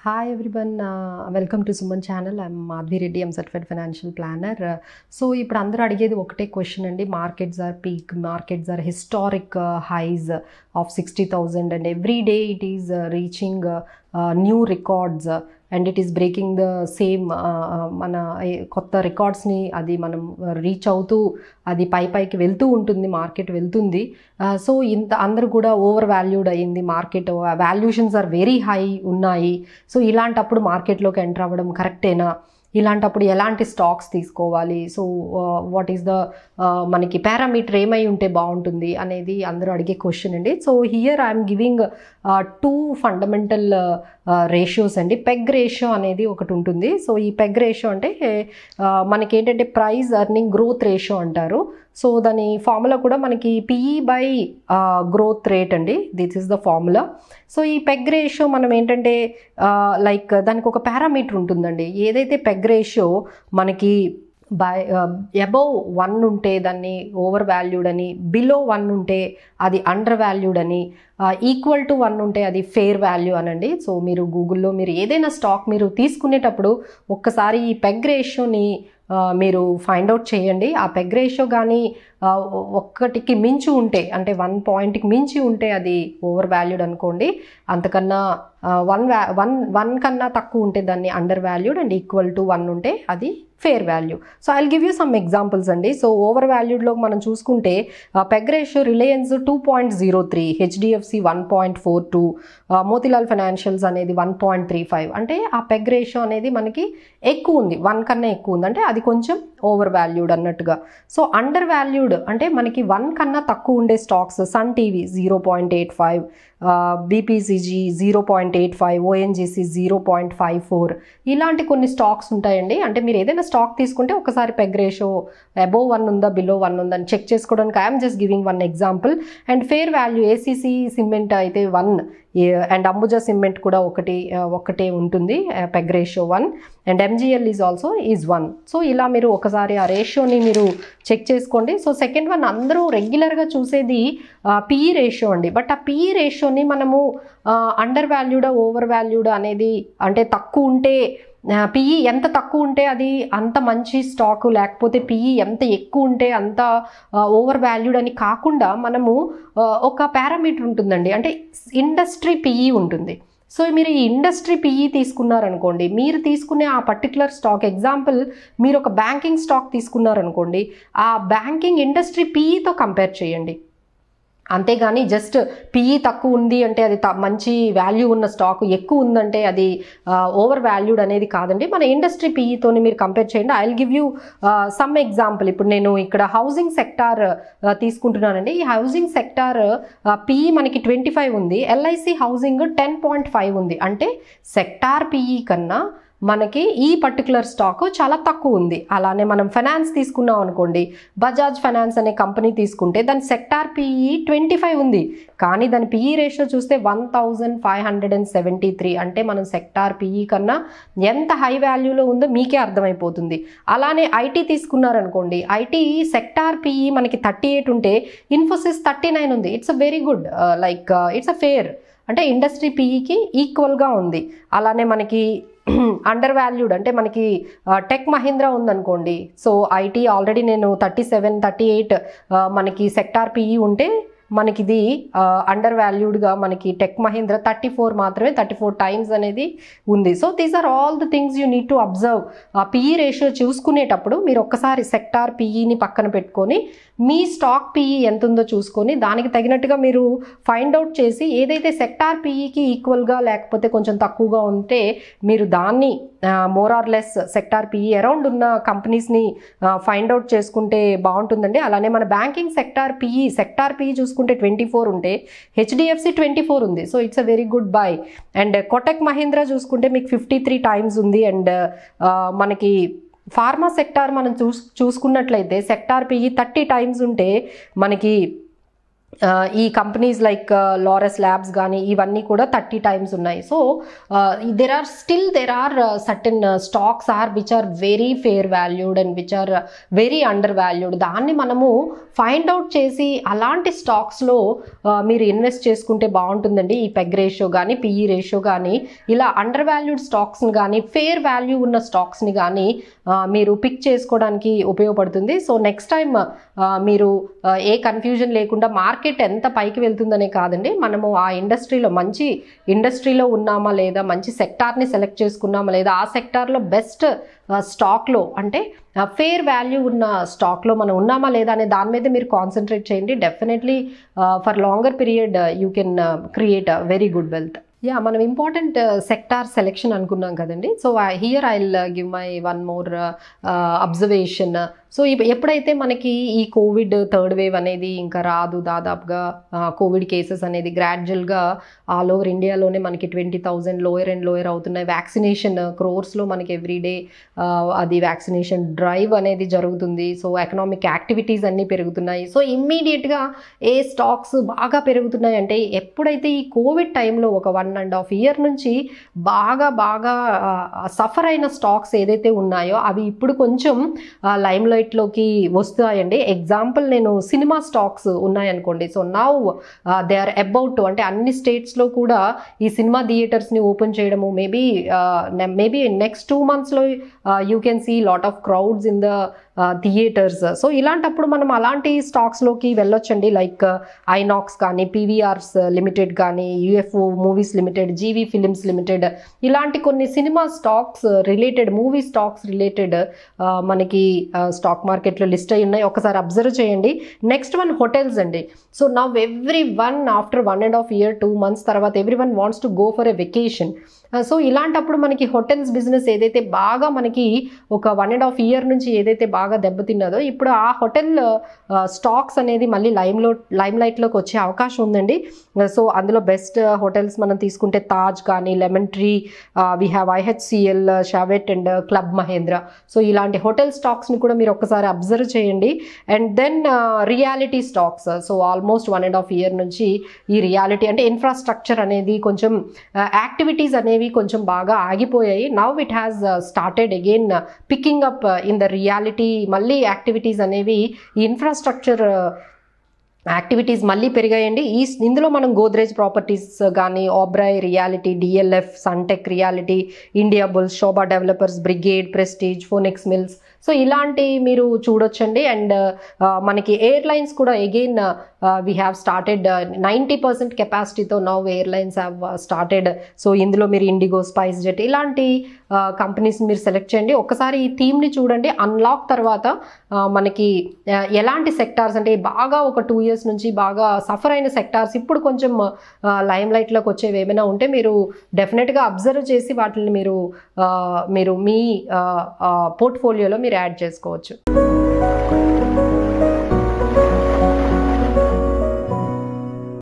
Hi everyone, welcome to Suman channel. I'm Madhavi Reddy, I'm certified financial planner. So ఇప్పుడు అందరూ అడిగేది ఒకటే question అండి. Markets are peak, markets are historic highs of 60,000 and every day it is reaching new records and it is breaking the same మన కొత్త రికార్డ్స్ని అది మనం reach అవుతూ అది పైకి వెళ్తూ ఉంటుంది, మార్కెట్ వెళ్తుంది. సో ఇంత అందరూ కూడా ఓవర్ వాల్యూడ్ అయ్యింది, market valuations are very high ఉన్నాయి. సో ఇలాంటప్పుడు మార్కెట్లోకి ఎంటర్ అవ్వడం కరెక్టేనా, ఇలాంటప్పుడు ఎలాంటి స్టాక్స్ తీసుకోవాలి, సో వాట్ ఈస్ ద మనకి పారామీటర్ ఏమై ఉంటే బాగుంటుంది అనేది అందరూ అడిగే క్వశ్చన్ అండి. So here I'm giving 2 fundamental ratios అండి. పెగ్ రేషియో అనేది ఒకటి ఉంటుంది. సో ఈ పెగ్ రేషియో అంటే మనకి ఏంటంటే ప్రైస్ ఎర్నింగ్ గ్రోత్ రేషియో అంటారు. సో దాని ఫార్ములా కూడా మనకి పిఈ బై గ్రోత్ రేట్ అండి, this is the formula. So ఈ పెగ్ రేషియో మనం ఏంటంటే లైక్ దానికి ఒక పారామీటర్ ఉంటుందండి. ఏదైతే పెగ్ రేషియో మనకి బై అబౌవ్ 1 ఉంటే దాన్ని ఓవర్ వాల్యూడ్ అని, బిలో 1 ఉంటే అది అండర్ వాల్యూడ్ అని, ఈక్వల్ టు 1 ఉంటే అది ఫెయిర్ వాల్యూ అనండి. సో మీరు గూగుల్లో మీరు ఏదైనా స్టాక్ మీరు తీసుకునేటప్పుడు ఒక్కసారి ఈ పెగ్ రేషియోని మీరు ఫైండ్ అవుట్ చేయండి. ఆ పెగ్ రేషియో కానీ 1కి మించి ఉంటే, అంటే 1 పాయింట్కి మించి ఉంటే అది ఓవర్ వాల్యూడ్ అనుకోండి. అంతకన్నా 1 కన్నా తక్కువ ఉంటే దాన్ని under valued, and equal to 1 ఉంటే అది fair value. So I'll give you some examples అండి. సో ఓవర్ వాల్యూడ్లో మనం చూసుకుంటే peg ratio Reliance 2.03, HDFC 1.42, Motilal financials అనేది 1.35. అంటే ఆ పెగ్ రేషియో అనేది మనకి ఎక్కువ ఉంది, 1 కన్నా ఎక్కువ ఉంది, అంటే అది కొంచెం ఓవర్ వాల్యూడ్ అన్నట్టుగా. సో అండర్ వాల్యూడ్ అంటే మనకి 1 కన్నా తక్కువ ఉండే స్టాక్స్ సన్ టీవీ 0.85, బీపీసీజీ 0.85, ఓఎన్జీసీ 0.54, ఇలాంటి కొన్ని స్టాక్స్ ఉంటాయండి. అంటే మీరు ఏదైనా స్టాక్ తీసుకుంటే ఒకసారి పెగ్ రేషియో అబోవ్ 1 ఉందా, బిలో 1 ఉందా అని చెక్ చేసుకోవడానికి I'm just giving 1 example. And fair value ACC cement అయితే 1, అండ్ అంబుజా సిమెంట్ కూడా ఒకటే ఉంటుంది, peg ratio 1, and MGL is also is 1. So ఇలా మీరు ఒకసారి ఆ రేషియోని మీరు చెక్ చేసుకోండి. సో సెకండ్ వన్ అందరూ రెగ్యులర్గా చూసేది పిఈ రేషియో అండి. బట్ ఆ పిఈ రేషియోని మనము అండర్ వాల్యూడా ఓవర్ వాల్యూడా అనేది, అంటే తక్కువ ఉంటే పిఈ ఎంత తక్కువ ఉంటే అది అంత మంచి స్టాకు, లేకపోతే పిఈ ఎంత ఎక్కువ ఉంటే అంత ఓవర్ వాల్యూడ్ అని కాకుండా మనము ఒక పారామీటర్ ఉంటుందండి, అంటే ఇండస్ట్రీ పిఈ ఉంటుంది. సో మీరు ఈ ఇండస్ట్రీ పిఈ తీసుకున్నారనుకోండి, మీరు తీసుకునే ఆ పర్టికులర్ స్టాక్, ఎగ్జాంపుల్ మీరు ఒక బ్యాంకింగ్ స్టాక్ తీసుకున్నారనుకోండి, ఆ బ్యాంకింగ్ ఇండస్ట్రీ పిఈతో కంపేర్ చేయండి. అంతేగాని జస్ట్ పిఈ తక్కువ ఉంది అంటే అది మంచి వాల్యూ ఉన్న స్టాక్, ఎక్కువ ఉందంటే అది ఓవర్ వాల్యూడ్ అనేది కాదండి. మన ఇండస్ట్రీ పిఈతోని మీరు కంపేర్ చేయండి. I will give you some example. ఇప్పుడు నేను ఇక్కడ హౌసింగ్ సెక్టార్ తీసుకుంటున్నానండి. ఈ హౌసింగ్ సెక్టార్ పిఈ మనకి 25 ఉంది, ఎల్ఐసి హౌసింగ్ 10.5 ఉంది. అంటే సెక్టార్ పిఈ కన్నా మనకి ఈ పర్టికులర్ స్టాక్ చాలా తక్కువ ఉంది. అలానే మనం ఫైనాన్స్ తీసుకున్నాం అనుకోండి, బజాజ్ ఫైనాన్స్ అనే కంపెనీ తీసుకుంటే దాని సెక్టార్ పిఈ 25 ఉంది, కానీ దాని పిఈ రేషియో చూస్తే 1573. అంటే మనం సెక్టార్ పిఈ కన్నా ఎంత హై వాల్యూలో ఉందో మీకే అర్థమైపోతుంది. అలానే ఐటీ తీసుకున్నారనుకోండి, ఐటీ సెక్టార్ పిఈ మనకి 38 ఉంటే ఇన్ఫోసిస్ 39 ఉంది. It's a very good, like it's a fair, అంటే ఇండస్ట్రీ పిఈకి ఈక్వల్గా ఉంది. అలానే మనకి అండర్ వాల్యూడ్ అంటే మనకి టెక్ మహీంద్రా ఉందనుకోండి, సో ఐటీ ఆల్రెడీ నేను 37, 38 మనకి సెక్టార్ పిఈ ఉంటే మనకి ఇది అండర్ వాల్యూడ్గా మనకి టెక్ మహీంద్రా 34 మాత్రమే, 34 టైమ్స్ అనేది ఉంది. So these are all the things you need to observe. ఆ పిఈ రేషియో చూసుకునేటప్పుడు మీరు ఒక్కసారి సెక్టార్ పిఈని పక్కన పెట్టుకొని మీ స్టాక్ పిఈ ఎంత ఉందో చూసుకొని దానికి తగినట్టుగా మీరు ఫైండ్ అవుట్ చేసి ఏదైతే సెక్టార్ పిఈకి ఈక్వల్గా లేకపోతే కొంచెం తక్కువగా ఉంటే మీరు దాన్ని more or less sector PE around ఉన్న కంపెనీస్ని ఫైండ్ అవుట్ చేసుకుంటే బాగుంటుందండి. అలానే మన బ్యాంకింగ్ సెక్టార్ పిఈ చూసుకుంటే 24 ఉంటే హెచ్డిఎఫ్సి 24 ఉంది. So it's a very good bye. And Kotak Mahindra చూసుకుంటే మీకు 53 టైమ్స్ ఉంది. అండ్ మనకి ఫార్మా సెక్టార్ మనం చూసుకున్నట్లయితే సెక్టార్ పిఈ 30 టైమ్స్ ఉంటే మనకి ఈ కంపెనీస్ లైక్ లారెస్ ల్యాబ్స్ కానీ ఇవన్నీ కూడా 30 times ఉన్నాయి. So there are certain stocks are which are very fair valued and which are very undervalued. దాన్ని మనము ఫైండ్ అవుట్ చేసి అలాంటి స్టాక్స్లో మీరు ఇన్వెస్ట్ చేసుకుంటే బాగుంటుందండి. ఈ పెగ్ రేషియో కానీ పిఈ రేషియో కానీ ఇలా అండర్ వాల్యూడ్ స్టాక్స్ని కానీ ఫేర్ వాల్యూ ఉన్న స్టాక్స్ని కానీ మీరు పిక్ చేసుకోవడానికి ఉపయోగపడుతుంది. సో నెక్స్ట్ టైం మీరు ఏ కన్ఫ్యూజన్ లేకుండా మార్కెట్ ఎంత పైకి వెళ్తుందనే కాదండి, మనము ఆ ఇండస్ట్రీలో మంచి ఇండస్ట్రీలో ఉన్నామా లేదా, మంచి సెక్టార్ని సెలెక్ట్ చేసుకున్నామా లేదా, ఆ సెక్టార్లో బెస్ట్ స్టాక్లో అంటే ఫేర్ వాల్యూ ఉన్న స్టాక్లో మనం ఉన్నామా లేదా అనే దాని మీద మీరు కాన్సన్ట్రేట్ చేయండి. Definitely for longer period you can create very good wealth. Yeah, మనం ఇంపార్టెంట్ సెక్టార్ సెలెక్షన్ అనుకున్నాం కదండి. So here I will give my one more observation. So ఎప్పుడైతే మనకి ఈ కోవిడ్ థర్డ్ వేవ్ అనేది ఇంకా రాదు, దాదాపుగా కోవిడ్ కేసెస్ అనేది గ్రాడ్యువల్గా ఆల్ ఓవర్ ఇండియాలోనే మనకి 20,000 లోయర్ అండ్ లోయర్ అవుతున్నాయి. వ్యాక్సినేషన్ క్రోర్స్లో మనకి ఎవ్రీడే అది వ్యాక్సినేషన్ డ్రైవ్ అనేది జరుగుతుంది. సో ఎకనామిక్ యాక్టివిటీస్ అన్నీ పెరుగుతున్నాయి. సో ఇమ్మీడియట్గా ఏ స్టాక్స్ బాగా పెరుగుతున్నాయి అంటే ఎప్పుడైతే ఈ కోవిడ్ టైంలో ఒక 1.5 year నుంచి బాగా సఫర్ అయిన స్టాక్స్ ఏదైతే ఉన్నాయో అవి ఇప్పుడు కొంచెం లైమ్ లైట్లోకి వస్తాయండి. ఎగ్జాంపుల్ నేను సినిమా స్టాక్స్ ఉన్నాయనుకోండి. So now they are about అంటే అన్ని స్టేట్స్లో కూడా ఈ సినిమా థియేటర్స్ని ఓపెన్ చేయడము, మేబీ నెక్స్ట్ 2 monthsలో you can see lot of crowds in the theatres. So ఇలాంటప్పుడు మనం అలాంటి స్టాక్స్లోకి వెళ్ళొచ్చండి. లైక్ ఐనాక్స్ కానీ, పీవీఆర్స్ లిమిటెడ్ కానీ, UFO movies limited, GV films limited, ఇలాంటి కొన్ని cinema stocks related, movie stocks related మనకి స్టాక్ మార్కెట్లో లిస్ట్ అయి ఉన్నాయి. ఒకసారి అబ్జర్వ్ చేయండి. నెక్స్ట్ వన్ హోటల్స్ అండి. So now every one after 1.5 year 2 months తర్వాత every one wants to go for a vacation. So ఇలాంటప్పుడు మనకి హోటల్స్ బిజినెస్ ఏదైతే బాగా మనకి ఒక 1.5 year నుంచి ఏదైతే బాగా దెబ్బతిన్నదో ఇప్పుడు ఆ హోటల్ స్టాక్స్ అనేది మళ్ళీ లైమ్ లైట్లోకి వచ్చే అవకాశం ఉందండి. సో అందులో బెస్ట్ హోటల్స్ మనం తీసుకుంటే తాజ్ కానీ, lemon tree, we have IHCL, Chalet and Club Mahindra. So ఇలాంటి హోటల్ స్టాక్స్ని కూడా మీరు ఒక్కసారి అబ్జర్వ్ చేయండి. And then reality stocks. So almost 1.5 year నుంచి ఈ రియాలిటీ అంటే ఇన్ఫ్రాస్ట్రక్చర్ అనేది కొంచెం యాక్టివిటీస్ అనేవి కొంచెం బాగా ఆగిపోయాయి. Now it has started again picking up in the reality. మళ్ళీ యాక్టివిటీస్ అనేవి ఈ ఇన్ఫ్రాస్ట్రక్చర్ యాక్టివిటీస్ మళ్ళీ పెరిగాయండి. ఇందులో మనం గోద్రేజ్ ప్రాపర్టీస్ కానీ, Oberoi reality, DLF, Sunteck reality, Indiabulls, Shobha developers, Brigade, Prestige, Phoenix mills, so ఇలాంటి మీరు చూడొచ్చండి. అండ్ మనకి ఎయిర్లైన్స్ కూడా అగైన్ వీ హ్యావ్ స్టార్టెడ్ 90% కెపాసిటీతో now airlines have started. So ఇందులో మీరు ఇండిగో, స్పైస్ జెట్ ఇలాంటి కంపెనీస్ని మీరు సెలెక్ట్ చేయండి. ఒక్కసారి ఈ థీమ్ని చూడండి. అన్లాక్ తర్వాత మనకి ఎలాంటి సెక్టార్స్ అంటే బాగా ఒక 2 years నుంచి బాగా సఫర్ అయిన సెక్టార్స్ ఇప్పుడు కొంచెం లైమ్ లైట్లోకి వచ్చేవి ఏమైనా ఉంటే మీరు డెఫినెట్గా అబ్జర్వ్ చేసి వాటిని మీరు మీ పోర్ట్ఫోలియోలో మీరు యాడ్ చేసుకోవచ్చు.